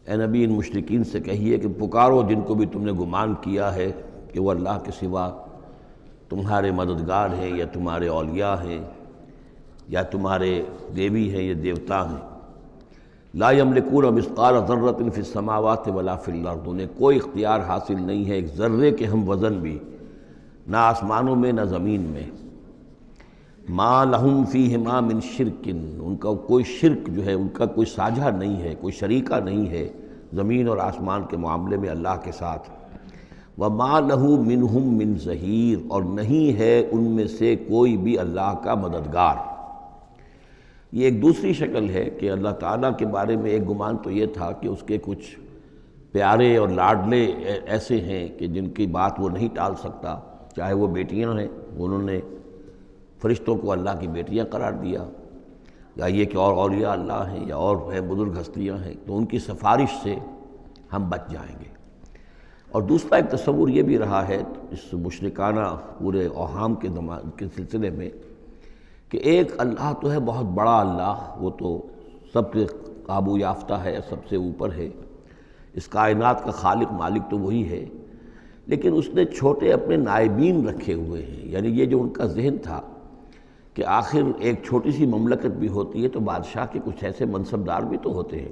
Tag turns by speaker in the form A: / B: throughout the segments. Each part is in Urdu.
A: اے نبی ان مشرکین سے کہیے کہ پکارو جن کو بھی تم نے گمان کیا ہے کہ وہ اللہ کے سوا تمہارے مددگار ہیں یا تمہارے اولیاء ہیں یا تمہارے دیوی ہیں یا دیوتا ہیں۔ لا یملکون مثقال ذرۃ فی السماوات ولا فی الارض، انہیں کوئی اختیار حاصل نہیں ہے ایک ذرے کے ہم وزن بھی، نہ آسمانوں میں نہ زمین میں۔ ما لہم فیہما من شرک، ان کا کوئی شرک جو ہے، ان کا کوئی ساجھا نہیں ہے، کوئی شریکہ نہیں ہے زمین اور آسمان کے معاملے میں اللہ کے ساتھ۔ وما لہ منہم من ظہیر، اور نہیں ہے ان میں سے کوئی بھی اللہ کا مددگار۔ یہ ایک دوسری شکل ہے کہ اللہ تعالیٰ کے بارے میں ایک گمان تو یہ تھا کہ اس کے کچھ پیارے اور لاڈلے ایسے ہیں کہ جن کی بات وہ نہیں ٹال سکتا، چاہے وہ بیٹیاں ہیں، انہوں نے فرشتوں کو اللہ کی بیٹیاں قرار دیا، یا یہ کہ اور اولیاء اللہ ہیں یا اور ہیں بزرگ ہستیاں ہیں، تو ان کی سفارش سے ہم بچ جائیں گے۔ اور دوسرا ایک تصور یہ بھی رہا ہے اس مشرکانہ پورے اوہام کے سلسلے میں کہ ایک اللہ تو ہے بہت بڑا اللہ، وہ تو سب کے قابو یافتہ ہے، سب سے اوپر ہے، اس کائنات کا خالق مالک تو وہی ہے، لیکن اس نے چھوٹے اپنے نائبین رکھے ہوئے ہیں۔ یعنی یہ جو ان کا ذہن تھا کہ آخر ایک چھوٹی سی مملکت بھی ہوتی ہے تو بادشاہ کے کچھ ایسے منصبدار بھی تو ہوتے ہیں،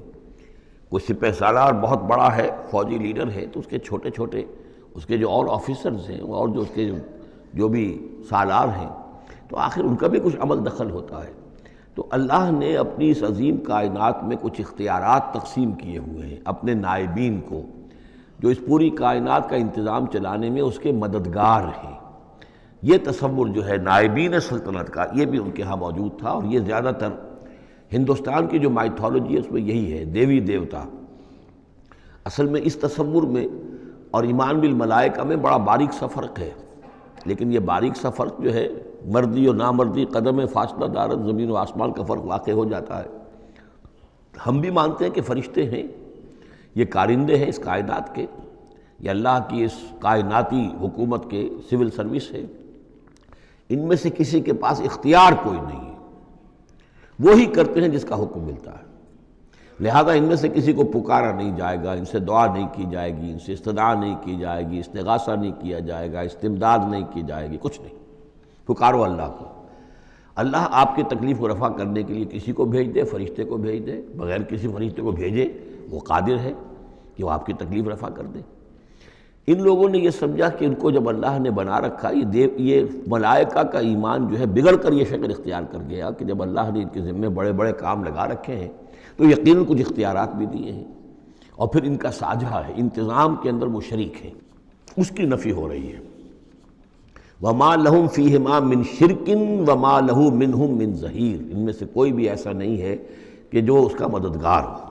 A: کوئی سپہ سالار بہت بڑا ہے، فوجی لیڈر ہے، تو اس کے چھوٹے چھوٹے اس کے جو اور آفیسرز ہیں اور جو اس کے جو بھی سالار ہیں، تو آخر ان کا بھی کچھ عمل دخل ہوتا ہے۔ تو اللہ نے اپنی اس عظیم کائنات میں کچھ اختیارات تقسیم کیے ہوئے ہیں اپنے نائبین کو، جو اس پوری کائنات کا انتظام چلانے میں اس کے مددگار ہیں۔ یہ تصور جو ہے نائبین سلطنت کا، یہ بھی ان کے ہاں موجود تھا، اور یہ زیادہ تر ہندوستان کی جو مائتھولوجی ہے اس میں یہی ہے، دیوی دیوتا۔ اصل میں اس تصور میں اور ایمان بالملائکہ میں بڑا باریک سا فرق ہے، لیکن یہ باریک سا فرق جو ہے مردی اور نامردی قدم فاصلہ دارت زمین و آسمان کا فرق واقع ہو جاتا ہے۔ ہم بھی مانتے ہیں کہ فرشتے ہیں، یہ کارندے ہیں اس کائنات کے، یہ اللہ کی اس کائناتی حکومت کے سول سروس ہے، ان میں سے کسی کے پاس اختیار کوئی نہیں ہے، وہی کرتے ہیں جس کا حکم ملتا ہے، لہذا ان میں سے کسی کو پکارا نہیں جائے گا، ان سے دعا نہیں کی جائے گی، ان سے استدعا نہیں کی جائے گی، استغاثہ نہیں کیا جائے گا، استمداد نہیں کی جائے گی، کچھ نہیں۔ پکارو اللہ کو، اللہ آپ کی تکلیف کو رفع کرنے کے لیے کسی کو بھیج دے، فرشتے کو بھیج دے، بغیر کسی فرشتے کو بھیجے وہ قادر ہے کہ وہ آپ کی تکلیف رفع کر دے۔ ان لوگوں نے یہ سمجھا کہ ان کو جب اللہ نے بنا رکھا، یہ ملائکہ کا ایمان جو ہے بگڑ کر یہ شکل اختیار کر گیا کہ جب اللہ نے ان کے ذمے بڑے بڑے کام لگا رکھے ہیں تو یقیناً کچھ اختیارات بھی دیے ہیں، اور پھر ان کا ساجھا ہے، انتظام کے اندر وہ شریک ہیں، اس کی نفی ہو رہی ہے۔ وَمَا لَهُمْ فِيهِمَا مِنْ شِرْكٍ وَمَا لَهُ مِنْهُمْ مِنْ ظَهِيرٍ، ان میں سے کوئی بھی ایسا نہیں ہے کہ جو اس کا مددگار ہو۔